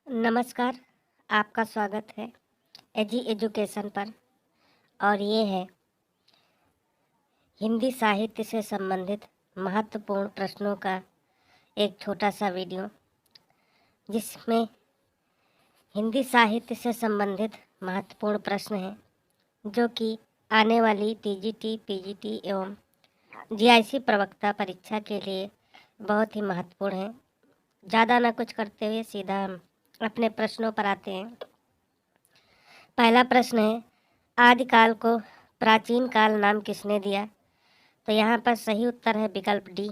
नमस्कार, आपका स्वागत है एजी एजुकेशन पर। और ये है हिंदी साहित्य से संबंधित महत्वपूर्ण प्रश्नों का एक छोटा सा वीडियो, जिसमें हिंदी साहित्य से संबंधित महत्वपूर्ण प्रश्न हैं जो कि आने वाली टीजीटी, पीजीटी एवं जीआईसी प्रवक्ता परीक्षा के लिए बहुत ही महत्वपूर्ण हैं। ज़्यादा ना कुछ करते हुए सीधा हम अपने प्रश्नों पर आते हैं। पहला प्रश्न है, आदिकाल को प्राचीन काल नाम किसने दिया? तो यहाँ पर सही उत्तर है विकल्प डी।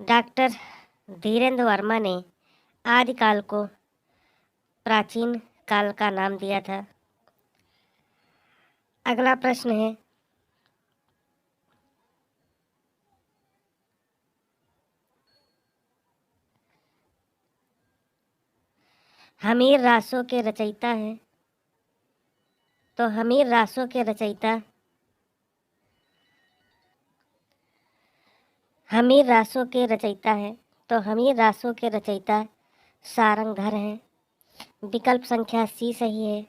डॉक्टर धीरेन्द्र वर्मा ने आदिकाल को प्राचीन काल का नाम दिया था। अगला प्रश्न है, हमीर रासों के रचयिता हैं। तो हमीर रासों के रचयिता हमीर रासों के रचयिता हैं। तो हमीर रासों के रचयिता सारंगधर हैं। विकल्प संख्या सी सही है।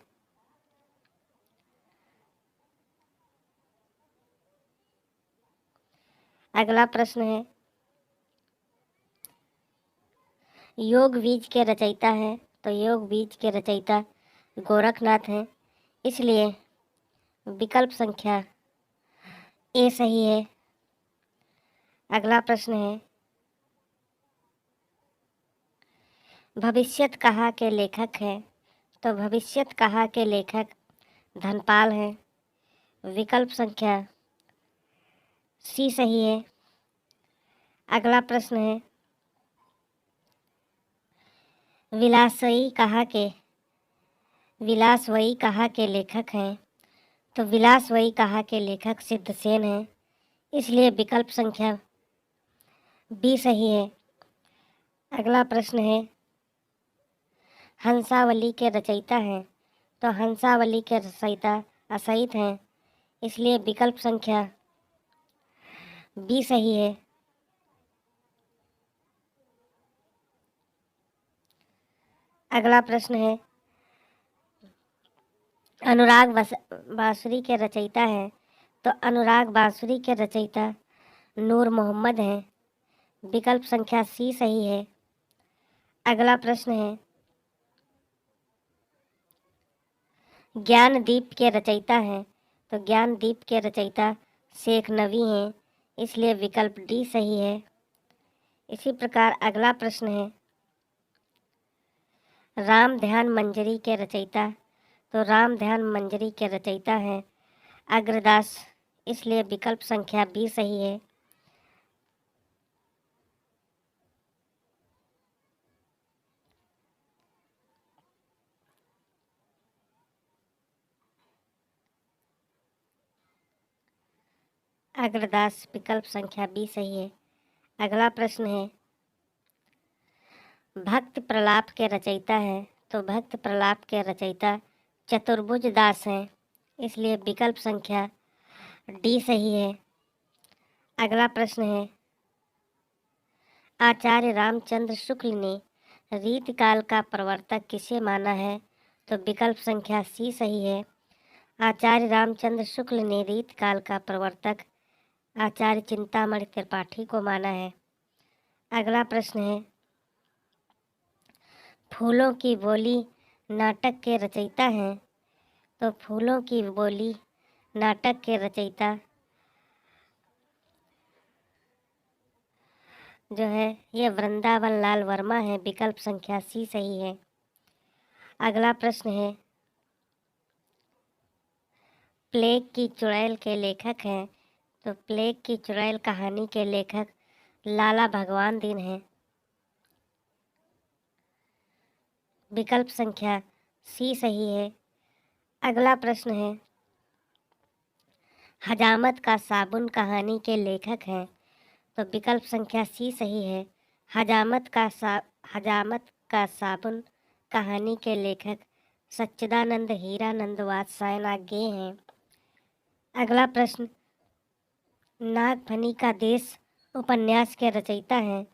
अगला प्रश्न है, योग बीज के रचयिता हैं। तो योग बीज के रचयिता गोरखनाथ हैं, इसलिए विकल्प संख्या ए सही है। अगला प्रश्न है, भविष्यत कहा के लेखक हैं। तो भविष्यत कहा के लेखक धनपाल हैं। विकल्प संख्या सी सही है। अगला प्रश्न है, विलासवई कहा के लेखक हैं। तो विलासवई कहा के लेखक सिद्धसेन हैं, इसलिए विकल्प संख्या बी सही है। अगला प्रश्न है, हंसावली के रचयिता हैं। तो हंसावली के रचयिता असहित हैं, इसलिए विकल्प संख्या बी सही है। अगला प्रश्न है, अनुराग बांसुरी के रचयिता हैं। तो अनुराग बांसुरी के रचयिता नूर मोहम्मद हैं। विकल्प संख्या सी सही है। अगला प्रश्न है, ज्ञानदीप के रचयिता हैं। तो ज्ञानदीप के रचयिता शेख नवी हैं, इसलिए विकल्प डी सही है। इसी प्रकार अगला प्रश्न है, राम ध्यान मंजरी के रचयिता। तो राम ध्यान मंजरी के रचयिता हैं अग्रदास, इसलिए विकल्प संख्या बी सही है। अग्रदास विकल्प संख्या बी सही है। अगला प्रश्न है, भक्त प्रलाप के रचयिता हैं। तो भक्त प्रलाप के रचयिता चतुर्भुज दास हैं, इसलिए विकल्प संख्या डी सही है। अगला प्रश्न है, आचार्य रामचंद्र शुक्ल ने रीतकाल का प्रवर्तक किसे माना है? तो विकल्प संख्या सी सही है। आचार्य रामचंद्र शुक्ल ने रीतकाल का प्रवर्तक आचार्य चिंतामणि त्रिपाठी को माना है। अगला प्रश्न है, फूलों की बोली नाटक के रचयिता हैं। तो फूलों की बोली नाटक के रचयिता जो है ये वृंदावन लाल वर्मा है। विकल्प संख्या सी सही है। अगला प्रश्न है, प्लेग की चुड़ैल के लेखक हैं। तो प्लेग की चुड़ैल कहानी के लेखक लाला भगवान दीन हैं। विकल्प संख्या सी सही है। अगला प्रश्न है, हजामत का साबुन कहानी के लेखक हैं। तो विकल्प संख्या सी सही है। हजामत का साबुन कहानी के लेखक सच्चिदानंद हीरानंद वात्स्यायन हैं। अगला प्रश्न, नागफनी का देश उपन्यास के रचयिता हैं।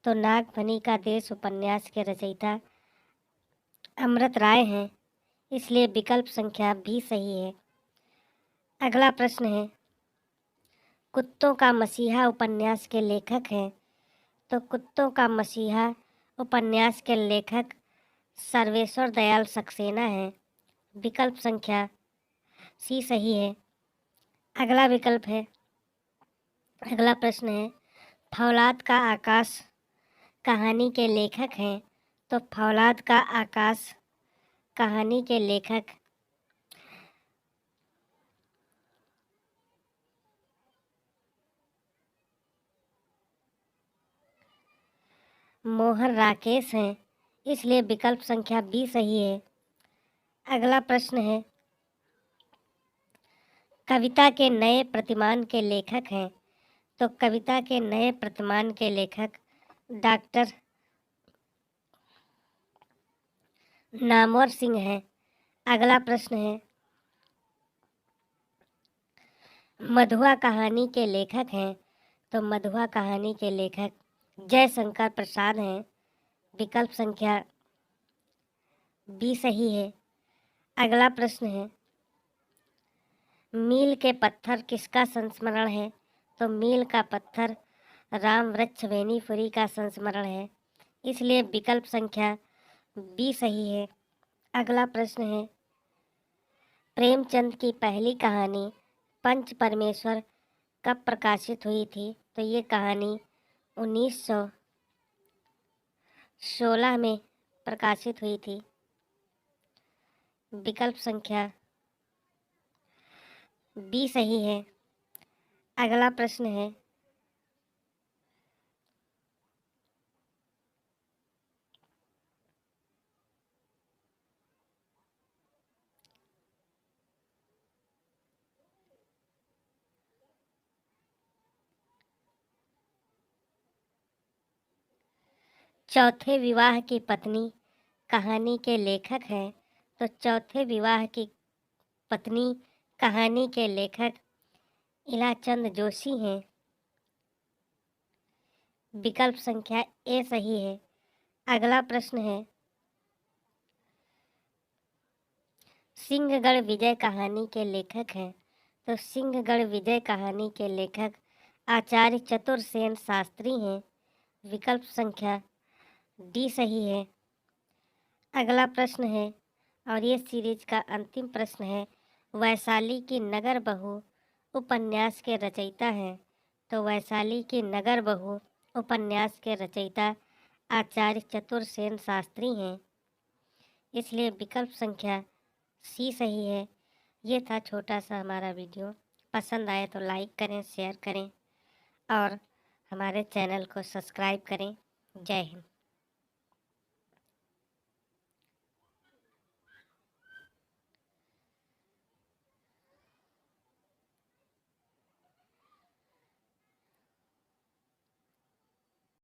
तो नागफनी का देश उपन्यास के रचयिता अमृत राय हैं, इसलिए विकल्प संख्या बी सही है। अगला प्रश्न है, कुत्तों का मसीहा उपन्यास के लेखक हैं, तो कुत्तों का मसीहा उपन्यास के लेखक सर्वेश्वर दयाल सक्सेना हैं। विकल्प संख्या सी सही है। अगला प्रश्न है, फौलाद का आकाश कहानी के लेखक हैं, तो फौलाद का आकाश कहानी के लेखक मोहन राकेश हैं, इसलिए विकल्प संख्या बी सही है। अगला प्रश्न है, कविता के नए प्रतिमान के लेखक हैं, तो कविता के नए प्रतिमान के लेखक डॉक्टर नामवर सिंह हैं। अगला प्रश्न है, मधुआ कहानी के लेखक हैं, तो मधुआ कहानी के लेखक जयशंकर प्रसाद हैं। विकल्प संख्या बी सही है। अगला प्रश्न है, मील के पत्थर किसका संस्मरण है, तो मील का पत्थर राम वृक्ष बेनीपुरी का संस्मरण है, इसलिए विकल्प संख्या बी सही है। अगला प्रश्न है, प्रेमचंद की पहली कहानी पंच परमेश्वर कब प्रकाशित हुई थी, तो ये कहानी 1916 में प्रकाशित हुई थी। विकल्प संख्या बी सही है। अगला प्रश्न है, चौथे विवाह की पत्नी कहानी के लेखक हैं, तो चौथे विवाह की पत्नी कहानी के लेखक इलाचंद जोशी हैं। विकल्प संख्या ए सही है। अगला प्रश्न है, सिंहगढ़ विजय कहानी के लेखक हैं, तो सिंहगढ़ विजय कहानी के लेखक आचार्य चतुरसेन शास्त्री हैं। विकल्प संख्या डी सही है। अगला प्रश्न है, और ये सीरीज का अंतिम प्रश्न है, वैशाली की नगर बहू उपन्यास के रचयिता हैं, तो वैशाली की नगर बहू उपन्यास के रचयिता आचार्य चतुरसेन शास्त्री हैं, इसलिए विकल्प संख्या सी सही है। ये था छोटा सा हमारा वीडियो। पसंद आए तो लाइक करें, शेयर करें और हमारे चैनल को सब्सक्राइब करें। जय हिंद।